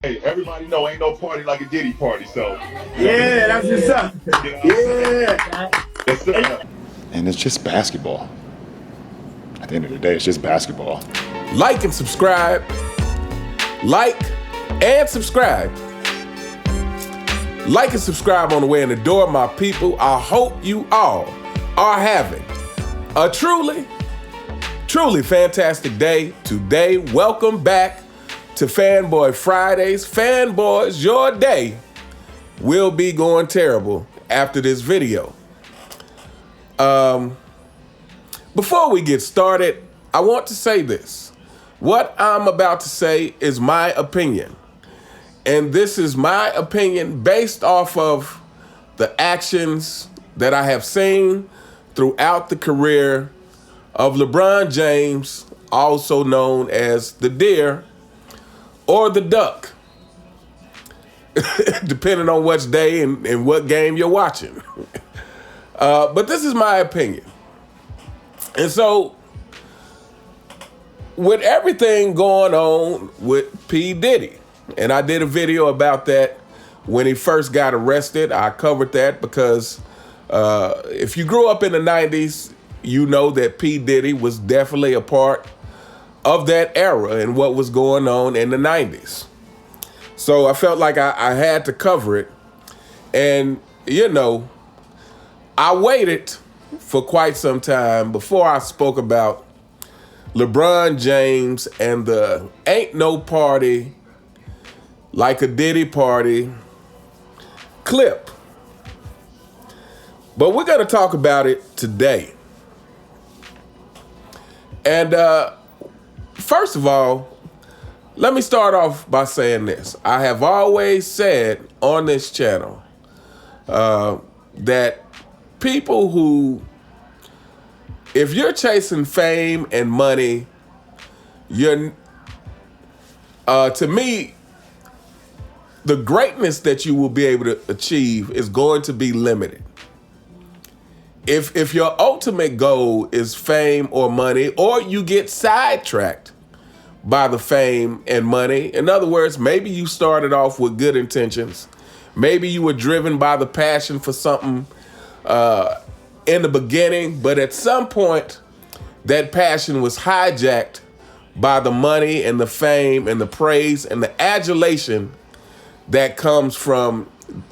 Hey, everybody know ain't no party like a Diddy party, so. Yeah, that's what's up. Yeah. Yes, sir. And it's just basketball. At the end of the day, it's just basketball. Like and subscribe. Like and subscribe. Like and subscribe on the way in the door, my people. I hope you all are having a truly fantastic day today. Welcome back to Fanboy Fridays. Fanboys, your day will be going terrible after this video. Before we get started, I want to say this. What I'm about to say is my opinion. And this is my opinion based off of the actions that I have seen throughout the career of Lebron James, also known as the Deer or the Duck, depending on which day and what game you're watching. But this is my opinion. And so, with everything going on with P. Diddy, and I did a video about that when he first got arrested. I covered that because if you grew up in the 90s, you know that P. Diddy was definitely a part of that era and what was going on in the 90s. So I felt like I had to cover it. And, you know, I waited for quite some time before I spoke about LeBron James and the ain't no party like a Diddy party clip. But we're going to talk about it today. And first of all, let me start off by saying this. I have always said on this channel that people who, if you're chasing fame and money, you're, to me, the greatness that you will be able to achieve is going to be limited. If your ultimate goal is fame or money, or you get sidetracked by the fame and money, in other words, maybe you started off with good intentions, maybe you were driven by the passion for something in the beginning, but at some point, that passion was hijacked by the money and the fame and the praise and the adulation that comes from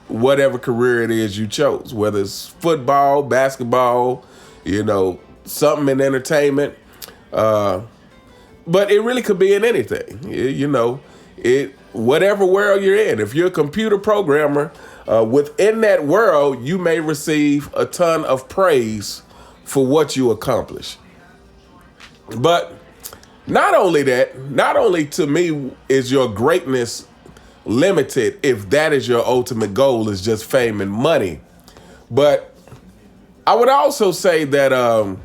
whatever career it is you chose, whether it's football, basketball, you know, something in entertainment. But it really could be in anything, you know, whatever world you're in. If you're a computer programmer, within that world, you may receive a ton of praise for what you accomplish. But not only that, not only to me is your greatness limited if that is your ultimate goal, is just fame and money, but I would also say that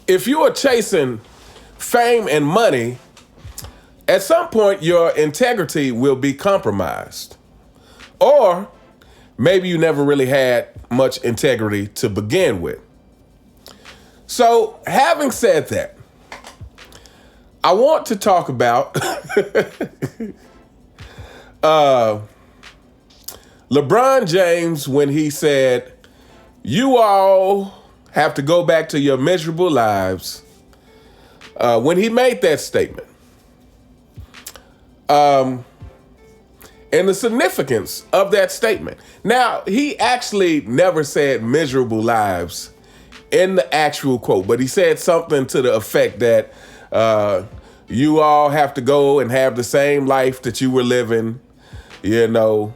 if you are chasing fame and money, at some point your integrity will be compromised. Or maybe you never really had much integrity to begin with. So, having said that, I want to talk about LeBron James when he said, "You all have to go back to your miserable lives." When he made that statement. And the significance of that statement. Now, he actually never said miserable lives in the actual quote, but he said something to the effect that you all have to go and have the same life that you were living, you know,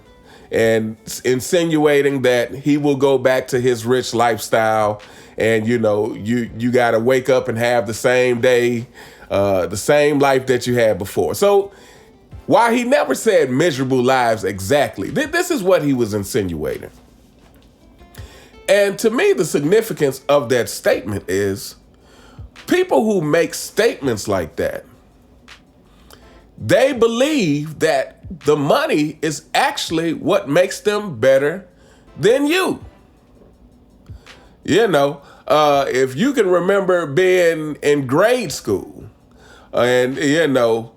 and insinuating that he will go back to his rich lifestyle. And, you know, you got to wake up and have the same day, the same life that you had before. So while he never said miserable lives exactly, this is what he was insinuating. And to me, the significance of that statement is people who make statements like that, they believe that the money is actually what makes them better than you. You know, if you can remember being in grade school and, you know,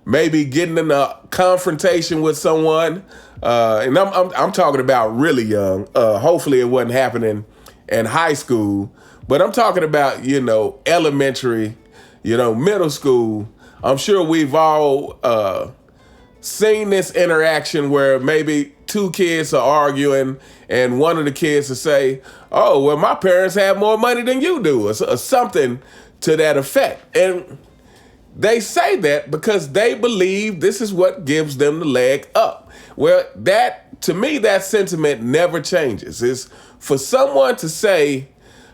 maybe getting in a confrontation with someone, and I'm talking about really young. Hopefully, it wasn't happening in high school, but I'm talking about elementary, middle school. I'm sure we've all seen this interaction where maybe two kids are arguing, and one of the kids will say, "Oh, well, my parents have more money than you do," or something to that effect, and they say that because they believe this is what gives them the leg up. Well, to me, that sentiment never changes. It's for someone to say,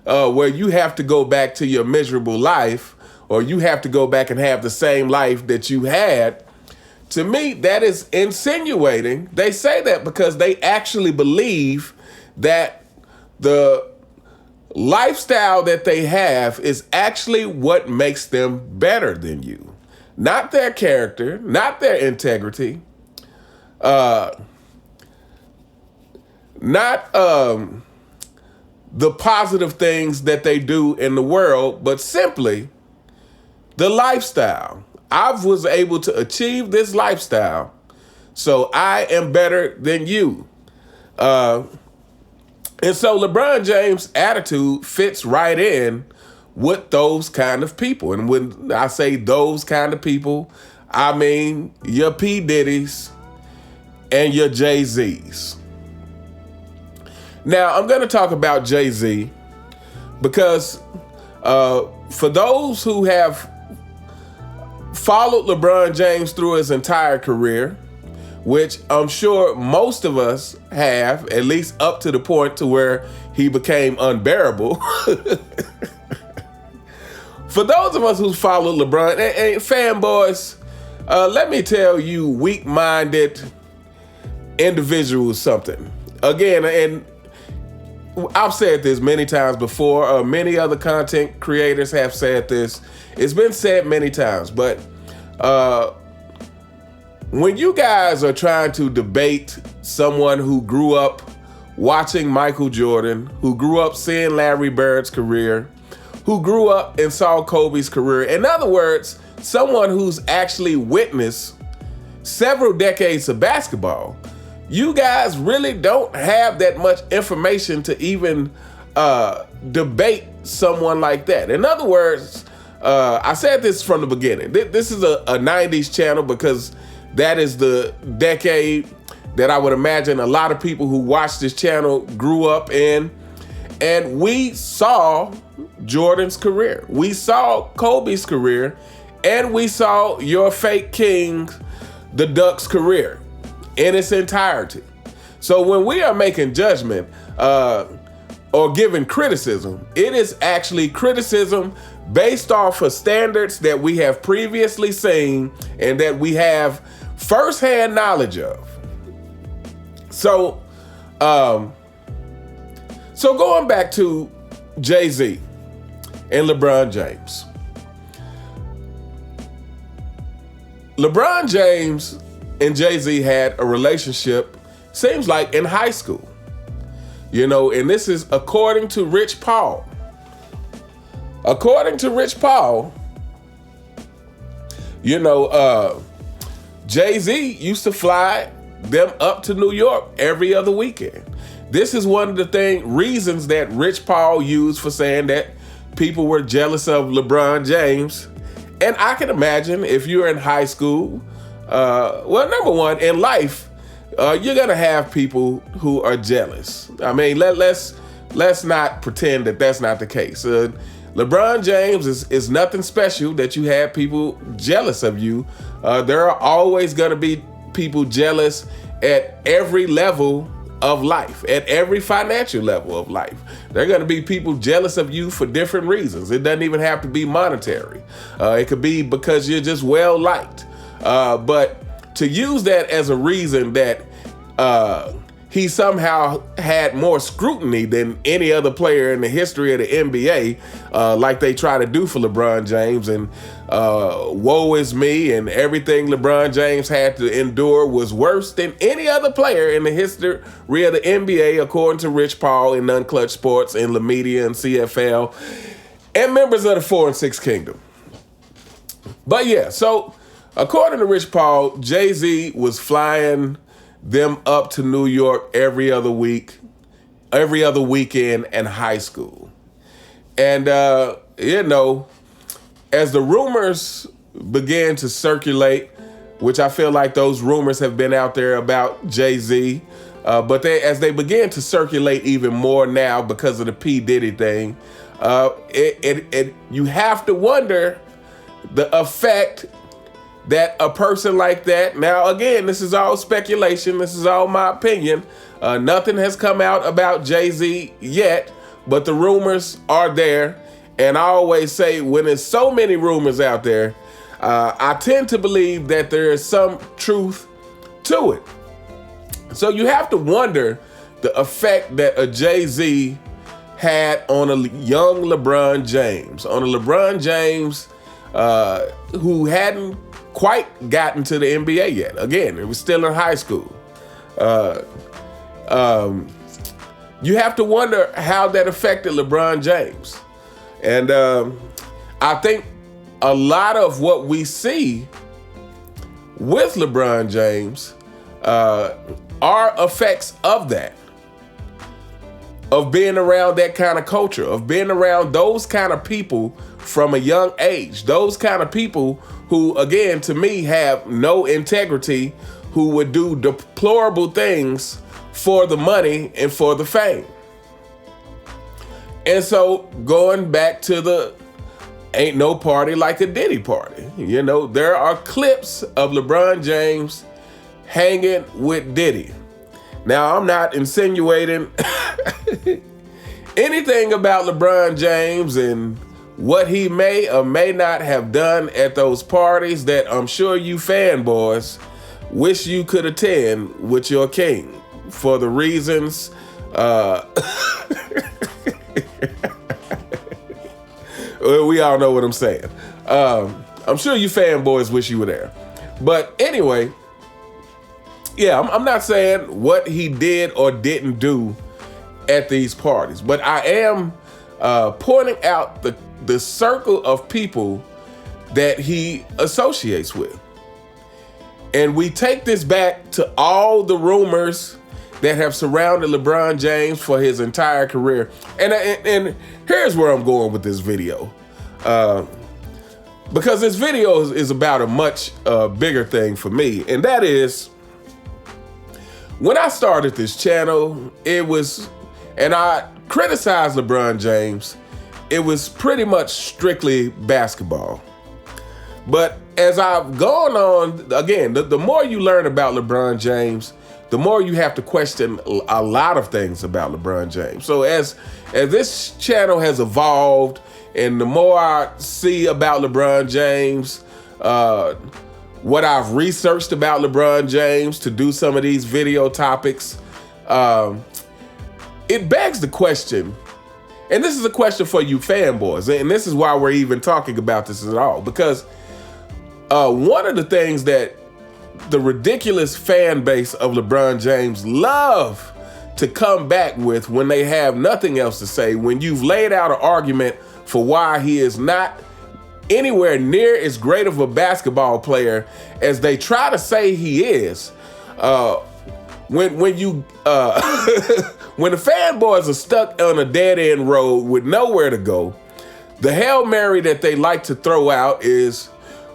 well, you have to go back to your miserable life, or you have to go back and have the same life that you had. To me, that is insinuating. They say that because they actually believe that the lifestyle that they have is actually what makes them better than you. Not their character, not their integrity, not the positive things that they do in the world, but simply the lifestyle. I was able to achieve this lifestyle, so I am better than you. And so LeBron James' attitude fits right in with those kind of people. And when I say those kind of people, I mean your P. Diddy's and your Jay-Z's. Now, I'm going to talk about Jay-Z because for those who have followed LeBron James through his entire career, which I'm sure most of us have, at least up to the point to where he became unbearable. For those of us who followed LeBron, and fanboys, let me tell you weak-minded individuals something. Again, and I've said this many times before, many other content creators have said this. It's been said many times, but when you guys are trying to debate someone who grew up watching Michael Jordan, who grew up seeing Larry Bird's career, who grew up and saw Kobe's career, in other words, someone who's actually witnessed several decades of basketball, you guys really don't have that much information to even debate someone like that. In other words, I said this from the beginning. This is a 90s channel because that is the decade that I would imagine a lot of people who watch this channel grew up in. And we saw Jordan's career. We saw Kobe's career. And we saw your fake king, the Duck's career in its entirety. So when we are making judgment or giving criticism, it is actually criticism based off of standards that we have previously seen and that we have firsthand knowledge of. So going back to Jay-Z and LeBron James. LeBron James and Jay-Z had a relationship, seems like in high school. And this is according to Rich Paul. According to Rich Paul, Jay-Z used to fly them up to New York every other weekend. This is one of the reasons that Rich Paul used for saying that people were jealous of LeBron James. And I can imagine if you're in high school, number one, in life, you're gonna have people who are jealous. I mean, let's not pretend that that's not the case. LeBron James is nothing special that you have people jealous of you. There are always gonna be people jealous at every level of life, at every financial level of life. There are going to be people jealous of you for different reasons. It doesn't even have to be monetary. It could be because you're just well liked. But to use that as a reason that he somehow had more scrutiny than any other player in the history of the NBA, like they try to do for LeBron James, and woe is me, and everything LeBron James had to endure was worse than any other player in the history of the NBA, according to Rich Paul in Unclutch Sports and La Media and CFL, and members of the 4 and 6 Kingdom. But yeah, so According to Rich Paul, Jay-Z was flying them up to New York every other weekend in high school. And, as the rumors began to circulate, which I feel like those rumors have been out there about Jay-Z, but as they began to circulate even more now because of the P. Diddy thing, you have to wonder the effect that a person like that, now again, this is all speculation, this is all my opinion, nothing has come out about Jay-Z yet, but the rumors are there, and I always say when there's so many rumors out there, I tend to believe that there is some truth to it. So you have to wonder the effect that a Jay-Z had on a young LeBron James, who hadn't quite gotten to the NBA yet. Again, it was still in high school. You have to wonder how that affected LeBron James. And I think a lot of what we see with LeBron James are effects of that, of being around that kind of culture, of being around those kind of people from a young age, those kind of people who, again, to me, have no integrity, who would do deplorable things for the money and for the fame. And so going back to the ain't no party like a Diddy party. There are clips of LeBron James hanging with Diddy. Now, I'm not insinuating anything about LeBron James and what he may or may not have done at those parties that I'm sure you fanboys wish you could attend with your king for the reasons we all know what I'm saying. I'm sure you fanboys wish you were there. But anyway, yeah, I'm not saying what he did or didn't do at these parties, but I am pointing out the circle of people that he associates with. And we take this back to all the rumors that have surrounded LeBron James for his entire career. And here's where I'm going with this video. Because this video is about a much bigger thing for me. And that is, when I started this channel, and I criticized LeBron James, it was pretty much strictly basketball. But as I've gone on, again, the more you learn about LeBron James, the more you have to question a lot of things about LeBron James. So as this channel has evolved, and the more I see about LeBron James, what I've researched about LeBron James to do some of these video topics, it begs the question, and this is a question for you fanboys, and this is why we're even talking about this at all, because one of the things that the ridiculous fan base of LeBron James love to come back with when they have nothing else to say, when you've laid out an argument for why he is not anywhere near as great of a basketball player as they try to say he is, when the fanboys are stuck on a dead-end road with nowhere to go, the Hail Mary that they like to throw out is,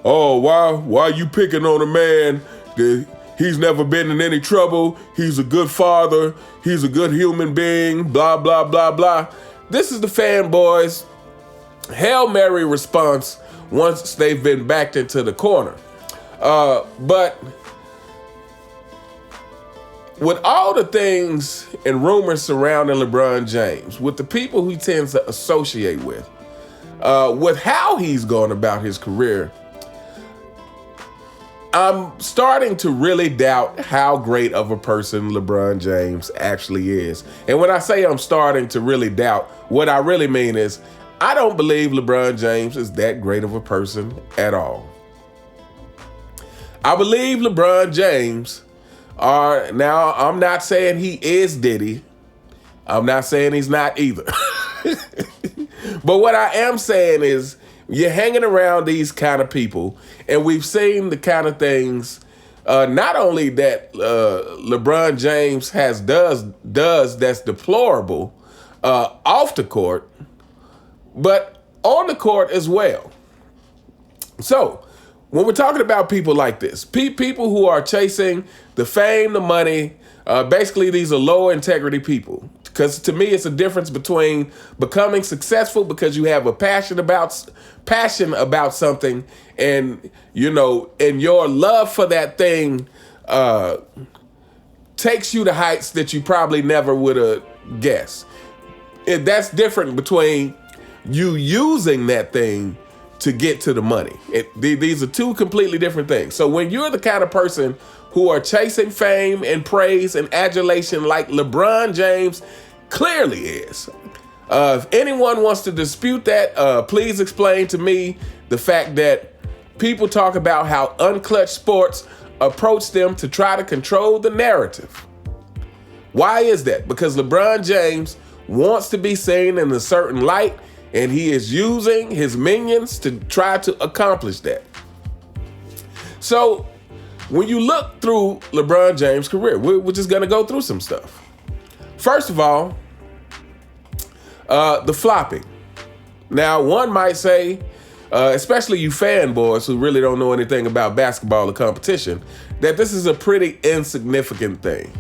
oh, why are you picking on a man that he's never been in any trouble, he's a good father, he's a good human being, blah, blah, blah, blah. This is the fanboys' Hail Mary response once they've been backed into the corner. But with all the things and rumors surrounding LeBron James, with the people he tends to associate with how he's gone about his career, I'm starting to really doubt how great of a person LeBron James actually is. And when I say I'm starting to really doubt, what I really mean is I don't believe LeBron James is that great of a person at all. I believe LeBron James now I'm not saying he is Diddy. I'm not saying he's not either. But what I am saying is you're hanging around these kind of people, and we've seen the kind of things, not only that LeBron James does that's deplorable off the court, but on the court as well. So, when we're talking about people like this, people who are chasing the fame, the money, basically these are low integrity people. Because to me, it's a difference between becoming successful because you have a passion about something, and and your love for that thing takes you to heights that you probably never would have guessed. That's different between you using that thing to get to the money. These are two completely different things. So when you're the kind of person who are chasing fame and praise and adulation like LeBron James clearly is, if anyone wants to dispute that, please explain to me the fact that people talk about how Unclutched Sports approach them to try to control the narrative. Why is that? Because LeBron James wants to be seen in a certain light, and he is using his minions to try to accomplish that. So when you look through LeBron James' career, we're just going to go through some stuff. First of all, the flopping. Now, one might say, especially you fanboys who really don't know anything about basketball or competition, that this is a pretty insignificant thing.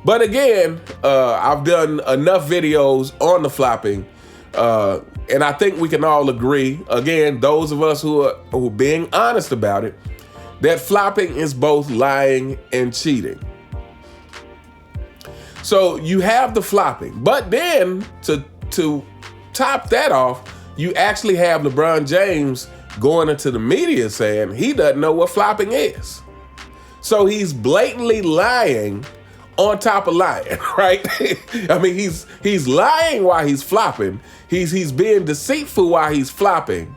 But again, I've done enough videos on the flopping, and I think we can all agree, again, those of us who are being honest about it, that flopping is both lying and cheating. So you have the flopping, but then to top that off, you actually have LeBron James going into the media saying he doesn't know what flopping is. So he's blatantly lying on top of lying, right? I mean, he's lying while he's flopping. He's being deceitful while he's flopping.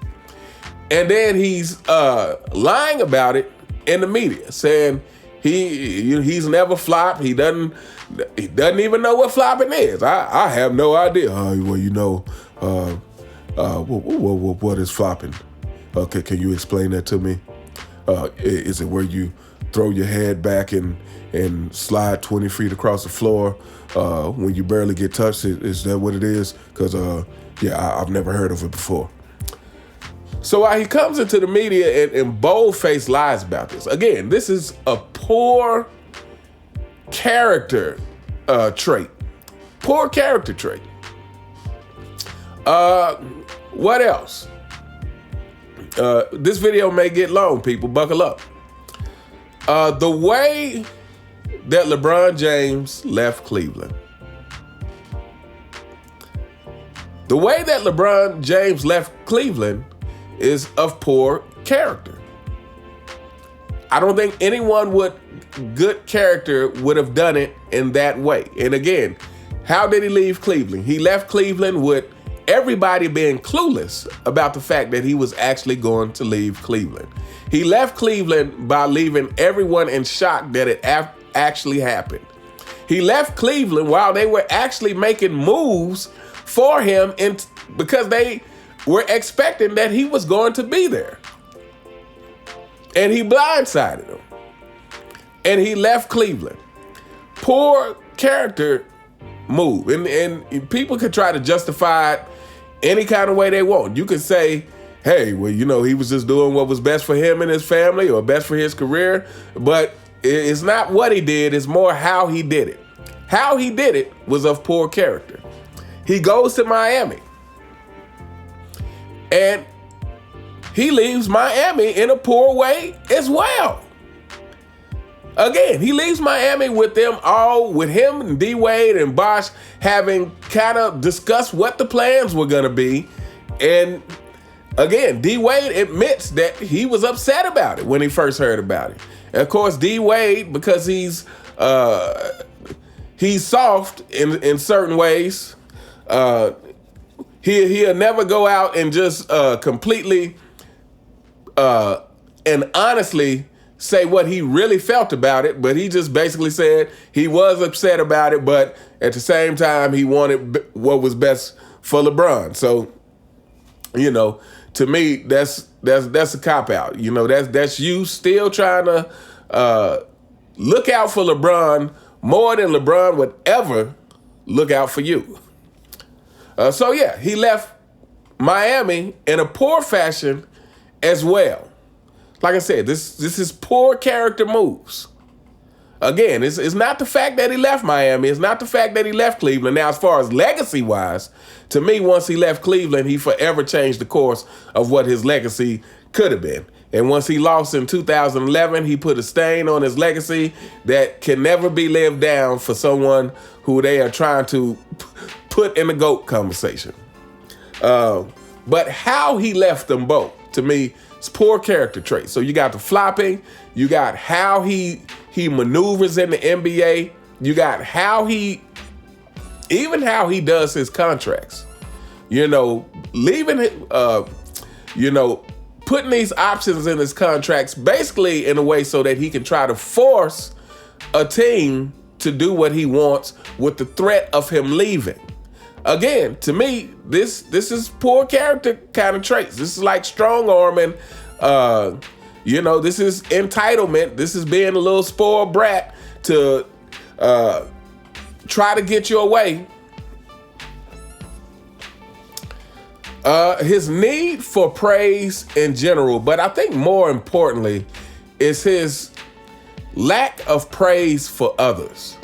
And then he's lying about it in the media, saying he's never flopped. He doesn't even know what flopping is. I have no idea. What is flopping? Okay, can you explain that to me? Is it where you throw your head back and slide 20 feet across the floor when you barely get touched? Is that what it is? Because I've never heard of it before. So while he comes into the media and bold-faced lies about this, again, this is a poor character trait. Poor character trait. What else? This video may get long, people. Buckle up. The way that LeBron James left Cleveland. The way that LeBron James left Cleveland is of poor character. I don't think anyone with good character would have done it in that way. And again, how did he leave Cleveland? He left Cleveland with everybody being clueless about the fact that he was actually going to leave Cleveland. He left Cleveland by leaving everyone in shock that it actually happened. He left Cleveland while they were actually making moves for him because they were expecting that he was going to be there. And he blindsided them. And he left Cleveland. Poor character move. And people could try to justify it any kind of way they want. You could say, hey, well, he was just doing what was best for him and his family or best for his career. But it's not what he did, it's more how he did it. How he did it was of poor character. He goes to Miami. And he leaves Miami in a poor way as well. Again, he leaves Miami with them all, with him and D-Wade and Bosh having kind of discussed what the plans were going to be. And again, D-Wade admits that he was upset about it when he first heard about it. And of course, D-Wade, because he's soft in certain ways, he'll never go out and just completely and honestly say what he really felt about it, but he just basically said he was upset about it, but at the same time, he wanted what was best for LeBron. So, to me, that's a cop-out. You know, that's you still trying to look out for LeBron more than LeBron would ever look out for you. So yeah, he left Miami in a poor fashion as well. Like I said, this is poor character moves. Again, it's not the fact that he left Miami. It's not the fact that he left Cleveland. Now, as far as legacy-wise, to me, once he left Cleveland, he forever changed the course of what his legacy could have been. And once he lost in 2011, he put a stain on his legacy that can never be lived down for someone who they are trying to put in the GOAT conversation. But how he left them both, to me, it's poor character traits. So you got the flopping, you got how he maneuvers in the NBA, you got how he does his contracts. You know, leaving it, putting these options in his contracts basically in a way so that he can try to force a team to do what he wants with the threat of him leaving. Again, to me, this is poor character kind of traits. This is like strong arming. This is entitlement. This is being a little spoiled brat to try to get your way. His need for praise in general, but I think more importantly, is his lack of praise for others.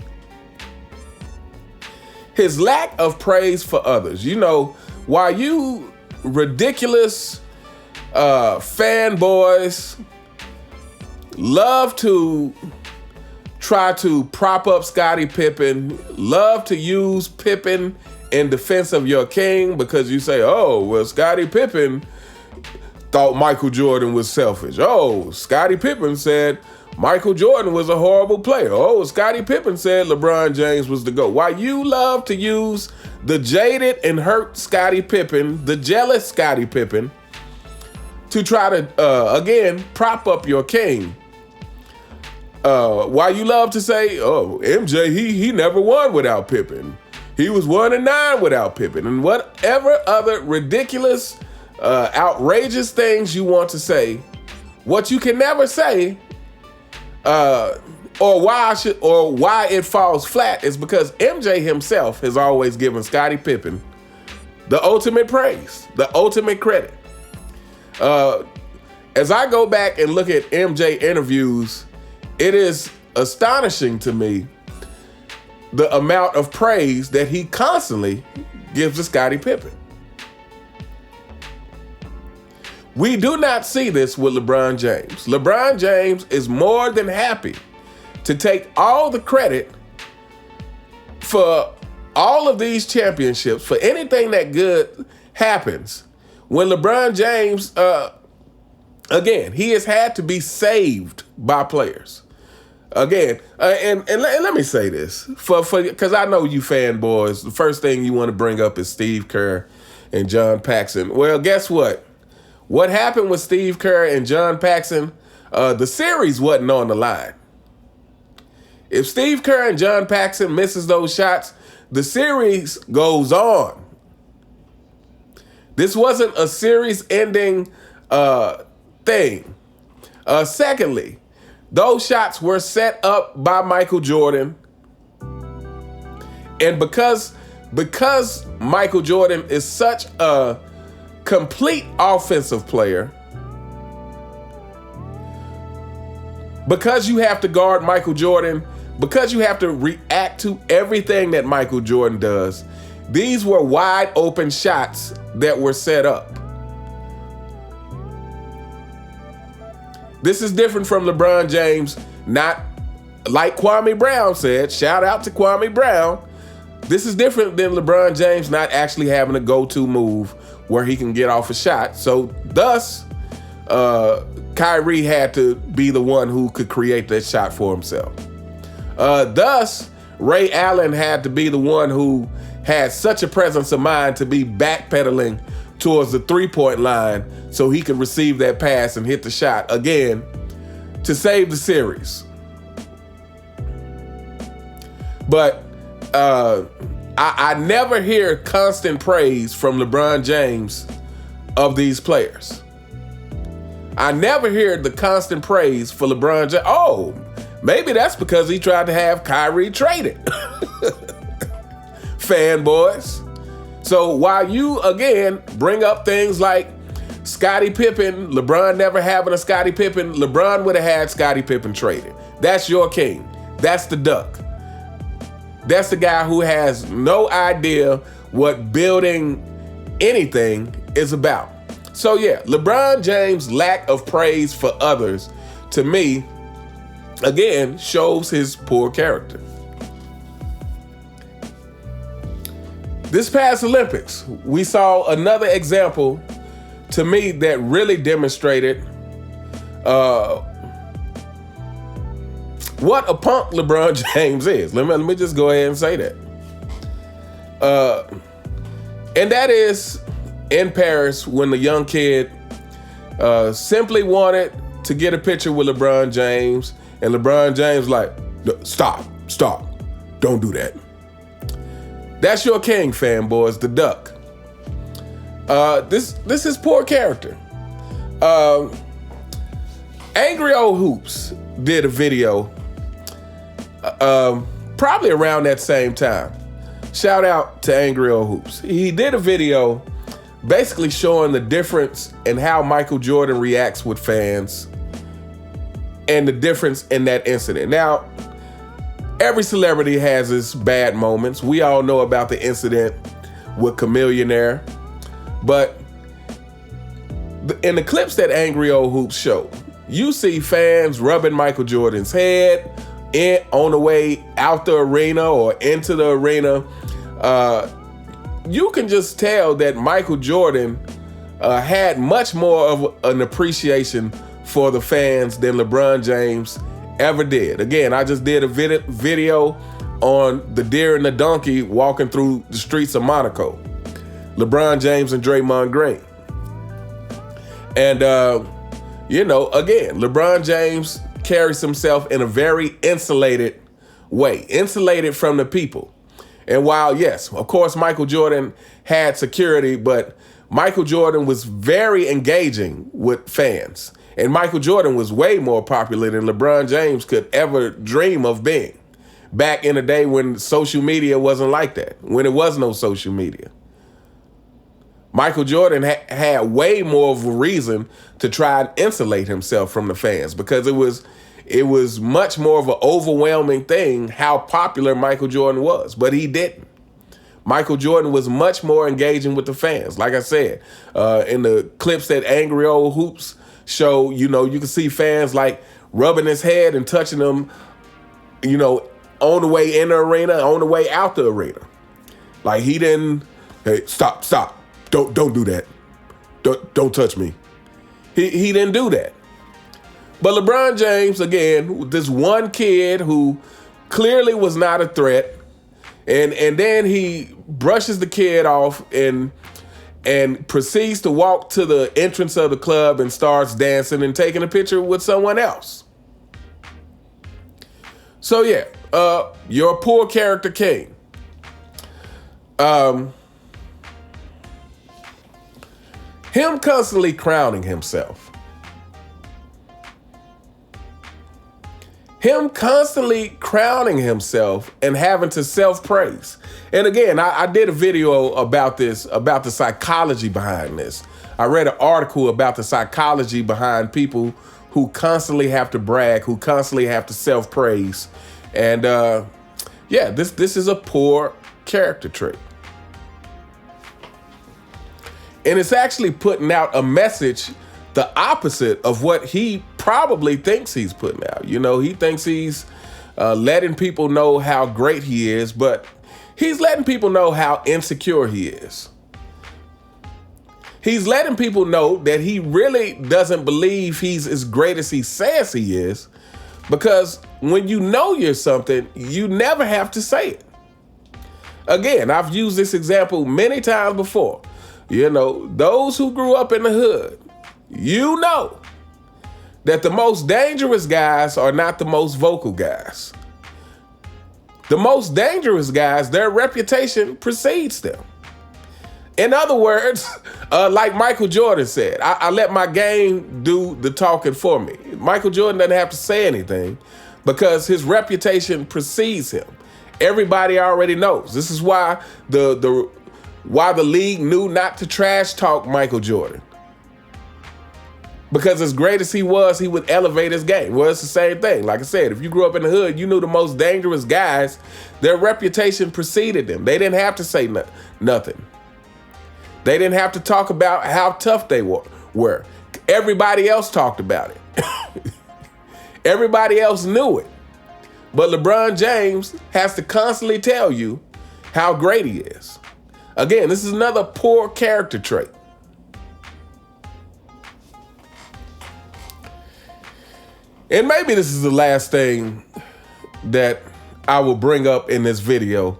His lack of praise for others. You know, while you ridiculous fanboys love to try to prop up Scottie Pippen, love to use Pippen in defense of your king because you say, oh, well, Scottie Pippen thought Michael Jordan was selfish. Oh, Scottie Pippen said Michael Jordan was a horrible player. Oh, Scottie Pippen said LeBron James was the GOAT. Why you love to use the jaded and hurt Scottie Pippen, the jealous Scottie Pippen, to try to, again, prop up your king. Why you love to say, oh, MJ, he never won without Pippen. He was 1-9 without Pippen. And whatever other ridiculous, outrageous things you want to say, what you can never say, or why it falls flat is because MJ himself has always given Scottie Pippen the ultimate praise, the ultimate credit. As I go back and look at MJ interviews, it is astonishing to me the amount of praise that he constantly gives to Scottie Pippen. We do not see this with LeBron James. LeBron James is more than happy to take all the credit for all of these championships, for anything that good happens. When LeBron James, again, he has had to be saved by players. Again, and let me say this, because I know you fanboys, the first thing you want to bring up is Steve Kerr and John Paxson. Well, guess what? What happened with Steve Kerr and John Paxson, the series wasn't on the line. If Steve Kerr and John Paxson misses those shots, the series goes on. This wasn't a series-ending thing. Secondly, those shots were set up by Michael Jordan. And because Michael Jordan is such a complete offensive player, because you have to guard Michael Jordan, because you have to react to everything that Michael Jordan does, these were wide open shots that were set up. This is different from LeBron James, not like Kwame Brown said, shout out to Kwame Brown. This is different than LeBron James not actually having a go-to move where he can get off a shot. So thus, Kyrie had to be the one who could create that shot for himself. Thus, Ray Allen had to be the one who had such a presence of mind to be backpedaling towards the three-point line so he could receive that pass and hit the shot again to save the series. But I never hear constant praise from LeBron James of these players. I never hear the constant praise for LeBron James. Oh, maybe that's because he tried to have Kyrie traded. Fanboys. So while you, again, bring up things like Scottie Pippen, LeBron never having a Scottie Pippen, LeBron would have had Scottie Pippen traded. That's your king. That's the duck. That's the guy who has no idea what building anything is about. So yeah, LeBron James' lack of praise for others, to me, again, shows his poor character. This past Olympics, we saw another example to me that really demonstrated what a punk LeBron James is. Let me just go ahead and say that. And that is in Paris when the young kid simply wanted to get a picture with LeBron James, and LeBron James like, stop, don't do that. That's your king, fanboys, the duck. This is poor character. Angry Old Hoops did a video probably around that same time. Shout out to Angry Old Hoops. He did a video basically showing the difference in how Michael Jordan reacts with fans and the difference in that incident. Now, every celebrity has its bad moments. We all know about the incident with Chamillionaire. But in the clips that Angry Old Hoops show, you see fans rubbing Michael Jordan's head on the way out the arena or into the arena. You can just tell that Michael Jordan had much more of an appreciation for the fans than LeBron James ever did. Again, I just did a video on the deer and the donkey walking through the streets of Monaco. LeBron James and Draymond Green. And, again, LeBron James carries himself in a very insulated way, insulated from the people. And while, yes, of course, Michael Jordan had security, but Michael Jordan was very engaging with fans. And Michael Jordan was way more popular than LeBron James could ever dream of being. Back in the day when social media wasn't like that, when it was no social media. Michael Jordan had way more of a reason to try and insulate himself from the fans because it was much more of an overwhelming thing how popular Michael Jordan was, but he didn't. Michael Jordan was much more engaging with the fans. Like I said, in the clips that Angry Old Hoops show, you can see fans like rubbing his head and touching him, on the way in the arena, on the way out the arena. Like he didn't, hey, stop. Don't do that. Don't touch me. He didn't do that. But LeBron James, again, this one kid who clearly was not a threat, and then he brushes the kid off and proceeds to walk to the entrance of the club and starts dancing and taking a picture with someone else. So yeah, you're a poor character king. Him constantly crowning himself. Him constantly crowning himself and having to self-praise. And again, I did a video about this, about the psychology behind this. I read an article about the psychology behind people who constantly have to brag, who constantly have to self-praise. And this is a poor character trait. And it's actually putting out a message the opposite of what he probably thinks he's putting out. He thinks he's letting people know how great he is, but he's letting people know how insecure he is. He's letting people know that he really doesn't believe he's as great as he says he is, because when you know you're something, you never have to say it. Again, I've used this example many times before. Those who grew up in the hood, that the most dangerous guys are not the most vocal guys. The most dangerous guys, their reputation precedes them. In other words, like Michael Jordan said, I let my game do the talking for me. Michael Jordan doesn't have to say anything because his reputation precedes him. Everybody already knows. This is why the league knew not to trash talk Michael Jordan. Because as great as he would elevate his game. Well, it's the same thing. Like I said, if you grew up in the hood, you knew the most dangerous guys, their reputation preceded them. They didn't have to say nothing. They didn't have to talk about how tough they were. Everybody else talked about it. Everybody else knew it. But LeBron James has to constantly tell you how great he is. Again, this is another poor character trait. And maybe this is the last thing that I will bring up in this video.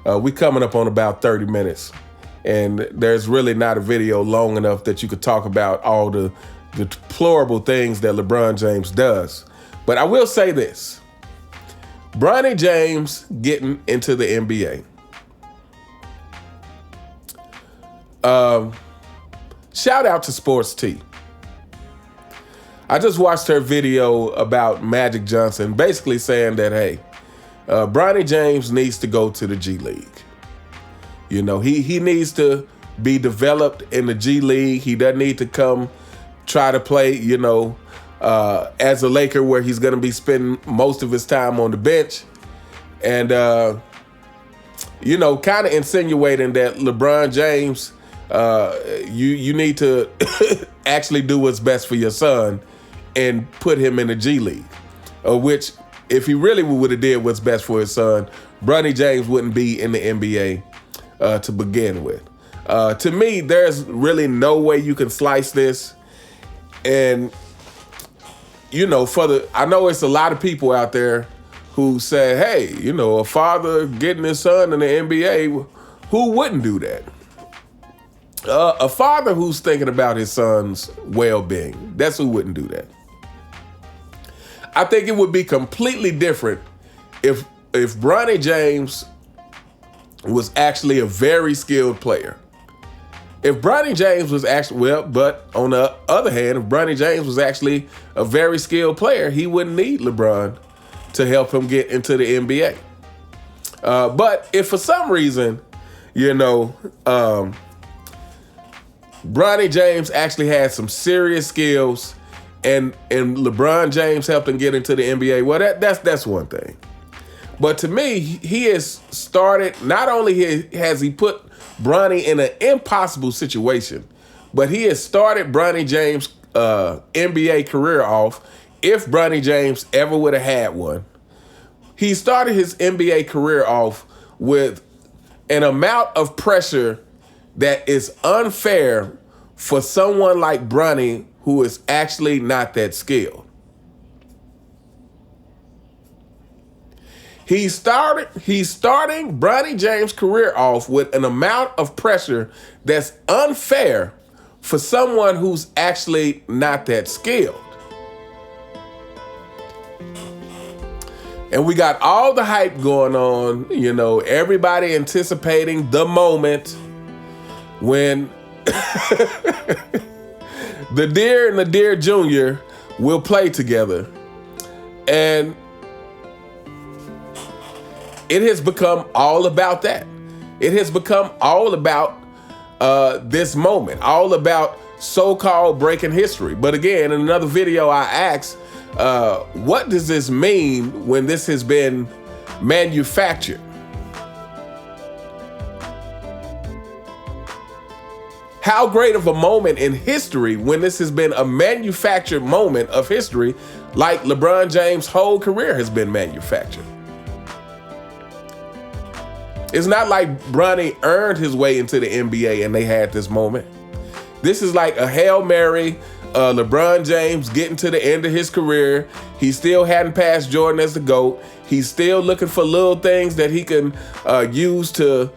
We coming up on about 30 minutes. And there's really not a video long enough that you could talk about all the deplorable things that LeBron James does. But I will say this. Bronny James getting into the NBA. Shout out to Sports T. I just watched her video about Magic Johnson, basically saying that, hey, Bronny James needs to go to the G League. You know, he needs to be developed in the G League. He doesn't need to come try to play, you know, as a Laker where he's going to be spending most of his time on the bench. And, you know, kind of insinuating that LeBron James, you need to actually do what's best for your son and put him in the G League. Which, if he really would have did what's best for his son, Bronny James wouldn't be in the NBA to begin with. To me, there's really no way you can slice this. And, you know, I know it's a lot of people out there who say, hey, you know, a father getting his son in the NBA, who wouldn't do that? A father who's thinking about his son's well-being, that's who wouldn't do that. I think it would be completely different if Bronny James was actually a very skilled player. If Bronny James was actually, but on the other hand, if Bronny James was actually a very skilled player, he wouldn't need LeBron to help him get into the NBA. But if for some reason, you know, Bronny James actually had some serious skills and LeBron James helped him get into the NBA, well, that's one thing. But to me, he has started, not only has he put Bronny in an impossible situation, but he has started Bronny James' NBA career off, if Bronny James ever would have had one. He started his NBA career off with an amount of pressure that is unfair for someone like Bronny, who is actually not that skilled. He's starting Bronny James' career off with an amount of pressure that's unfair for someone who's actually not that skilled. And we got all the hype going on, you know, everybody anticipating the moment when the Deer and the Deer Jr. will play together. And it has become all about that. It has become all about this moment, all about so-called breaking history. But again, in another video, I asked, what does this mean when this has been manufactured? How great of a moment in history when this has been a manufactured moment of history, like LeBron James' whole career has been manufactured. It's not like Bronny earned his way into the NBA and they had this moment. This is like a Hail Mary, LeBron James getting to the end of his career. He still hadn't passed Jordan as the GOAT. He's still looking for little things that he can use to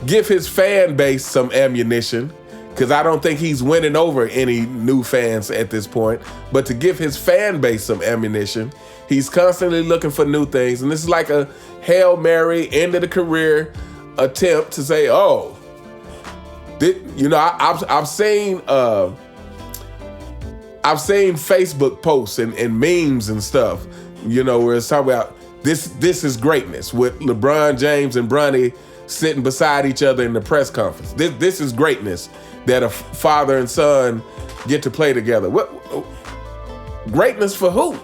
give his fan base some ammunition. because I don't think he's winning over any new fans at this point. But to give his fan base some ammunition, he's constantly looking for new things. And this is like a Hail Mary, end of the career attempt to say, oh, I've seen Facebook posts and memes and stuff, where it's talking about this is greatness, with LeBron James and Bronny sitting beside each other in the press conference. This is greatness, that a father and son get to play together. What greatness for who?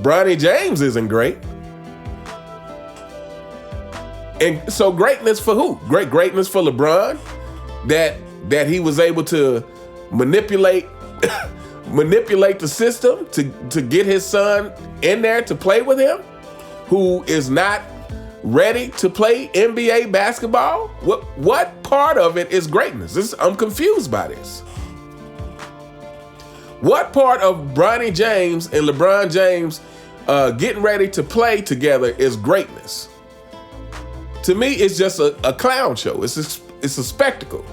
Bronny James isn't great. And so greatness for who? Greatness for LeBron, that he was able to manipulate the system to get his son in there to play with him, who is not ready to play NBA basketball? What part of it is greatness? I'm confused by this. What part of Bronny James and LeBron James getting ready to play together is greatness? To me, it's just a clown show. It's a spectacle.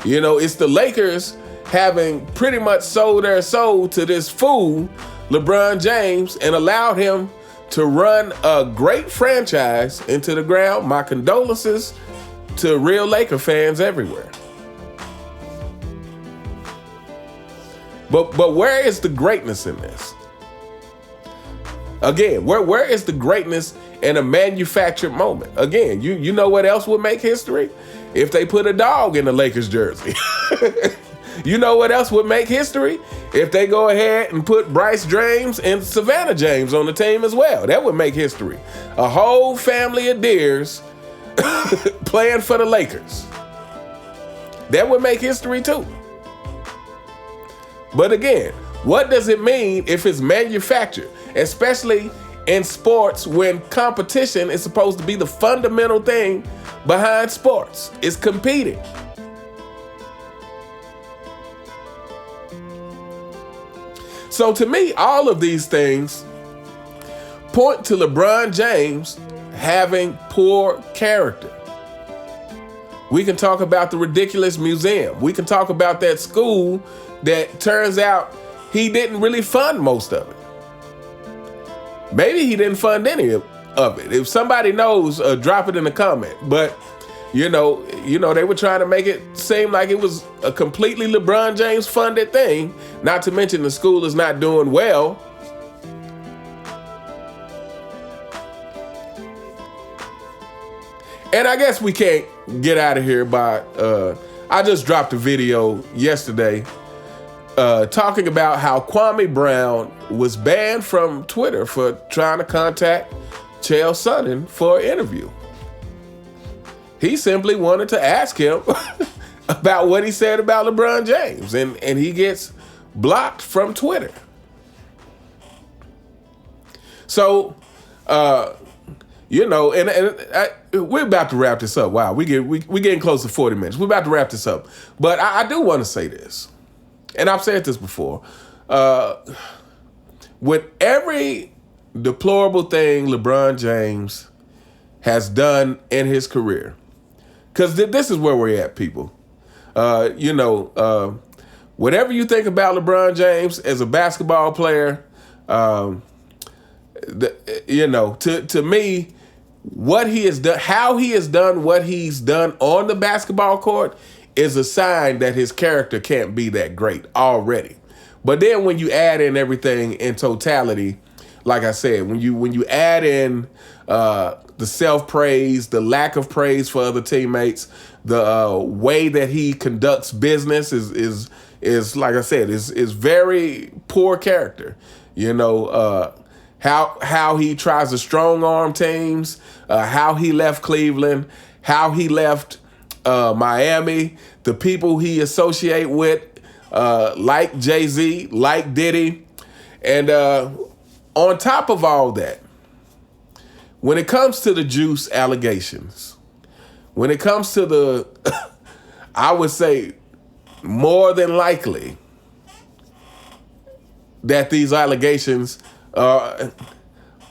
It's the Lakers having pretty much sold their soul to this fool, LeBron James, and allowed him to run a great franchise into the ground. My condolences to real Laker fans everywhere. But where is the greatness in this? Again, where is the greatness in a manufactured moment? Again, you know what else would make history? If they put a dog in the Lakers jersey. You know what else would make history? If they go ahead and put Bryce James and Savannah James on the team as well. That would make history. A whole family of deers playing for the Lakers. That would make history too. But again, what does it mean if it's manufactured? Especially in sports, when competition is supposed to be the fundamental thing behind sports. It's competing. So to me, all of these things point to LeBron James having poor character. We can talk about the ridiculous museum. We can talk about that school that turns out he didn't really fund most of it. Maybe he didn't fund any of it. If somebody knows, drop it in the comment. But they were trying to make it seem like it was a completely LeBron James funded thing. Not to mention the school is not doing well. And I guess we can't get out of here by, I just dropped a video yesterday talking about how Kwame Brown was banned from Twitter for trying to contact Chael Sonnen for an interview. He simply wanted to ask him about what he said about LeBron James, and he gets blocked from Twitter. So, we're about to wrap this up. Wow, we getting close to 40 minutes. We're about to wrap this up. But I do want to say this, and I've said this before. With every deplorable thing LeBron James has done in his career, because this is where we're at, people. Whatever you think about LeBron James as a basketball player, to me, what he has done, how he has done what he's done on the basketball court is a sign that his character can't be that great already. But then when you add in everything in totality, like I said, when you add in the self-praise, the lack of praise for other teammates, the way that he conducts business is like I said, is very poor character. How he tries to strong arm teams, how he left Cleveland, how he left Miami, the people he associate with, like Jay-Z, like Diddy. And on top of all that, when it comes to the Juice allegations, when it comes to the, I would say more than likely that these allegations are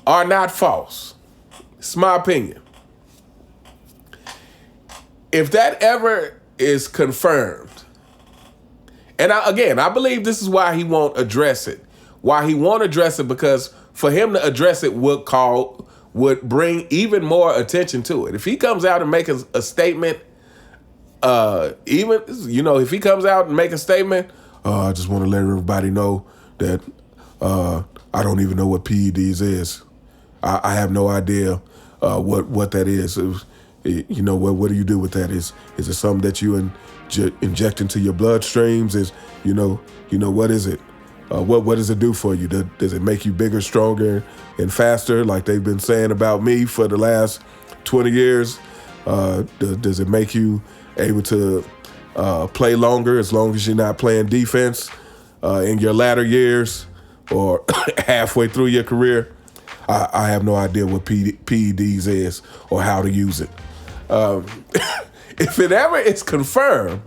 not false. It's my opinion. if that ever is confirmed, and I believe this is why he won't address it. Why he won't address it, because for him to address it would bring even more attention to it. If he comes out and makes a statement, if he comes out and make a statement, I just want to let everybody know that I don't even know what PEDs is. I have no idea what that is. What do you do with that? Is it something that you inject into your bloodstreams? What is it? What does it do for you? Does it make you bigger, stronger, and faster, like they've been saying about me for the last 20 years? Does it make you able to play longer, as long as you're not playing defense in your latter years or halfway through your career? I have no idea what PEDs is or how to use it. If it ever is confirmed,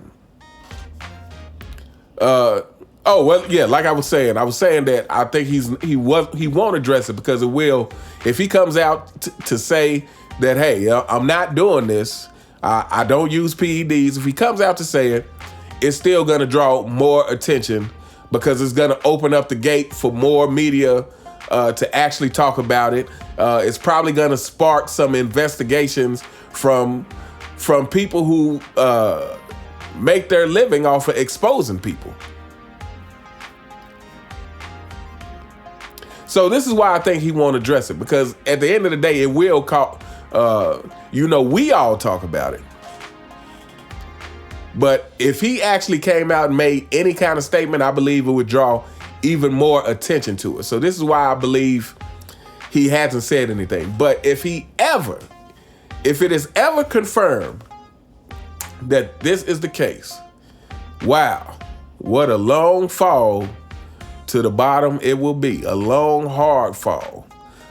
like I was saying that I think he won't address it, because it will, if he comes out to say that, hey, I'm not doing this, I don't use PEDs. If he comes out to say it, it's still going to draw more attention, because it's going to open up the gate for more media to actually talk about it. It's probably going to spark some investigations from people who make their living off of exposing people. So this is why I think he won't address it, because at the end of the day, it will we all talk about it. But if he actually came out and made any kind of statement, I believe it would draw even more attention to it. So this is why I believe he hasn't said anything. But if it is ever confirmed that this is the case, wow, what a long fall to the bottom it will be. A long, hard fall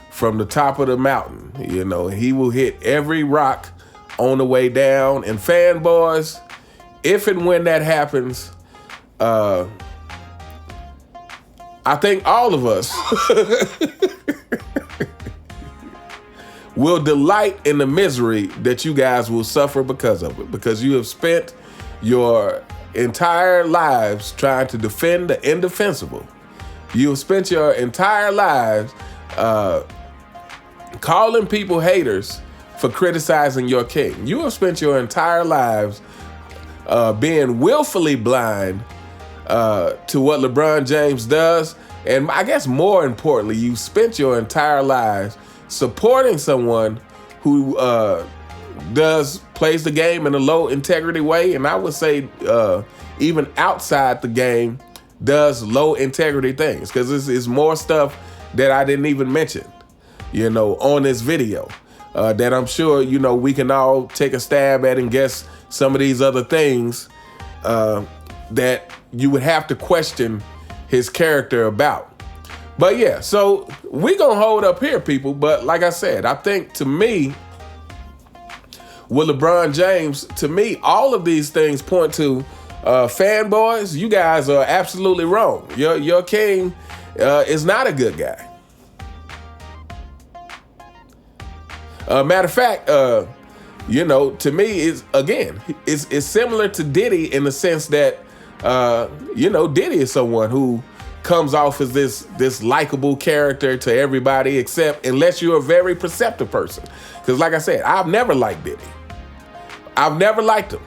from the top of the mountain. He will hit every rock on the way down. And fanboys, if and when that happens, I think all of us will delight in the misery that you guys will suffer because of it, because you have spent your entire lives trying to defend the indefensible. You have spent your entire lives calling people haters for criticizing your king. You have spent your entire lives being willfully blind to what LeBron James does. And I guess more importantly, you spent your entire lives supporting someone who plays the game in a low integrity way. And I would say even outside the game, does low integrity things, because it's more stuff that I didn't even mention, on this video, that I'm sure, we can all take a stab at and guess some of these other things that you would have to question his character about. But yeah, so we gonna hold up here, people. But like I said, I think to me, with LeBron James, to me, all of these things point to fanboys, you guys are absolutely wrong. Your king is not a good guy. Matter of fact, to me, it's similar to Diddy in the sense that, Diddy is someone who comes off as this likable character to everybody, except unless you're a very perceptive person. Because like I said, I've never liked Diddy. I've never liked him.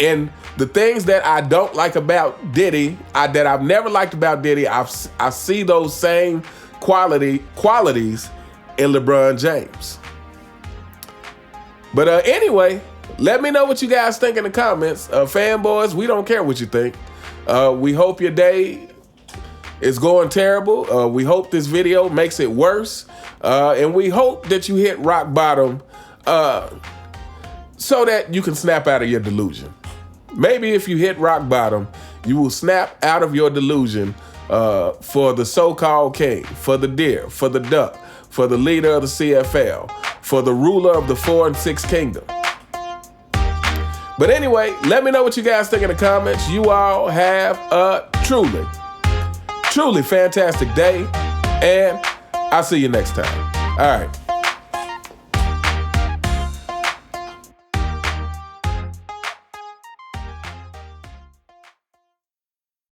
And the things that I don't like about Diddy, that I've never liked about Diddy, I see those same qualities in LeBron James. But anyway, let me know what you guys think in the comments. Fanboys, we don't care what you think. We hope your day is going terrible. We hope this video makes it worse. And we hope that you hit rock bottom so that you can snap out of your delusion. Maybe if you hit rock bottom, you will snap out of your delusion for the so-called king, for the deer, for the duck, for the leader of the CFL, for the ruler of the 4 and 6 kingdom. But anyway, let me know what you guys think in the comments. You all have a truly, truly fantastic day, and I'll see you next time. All right.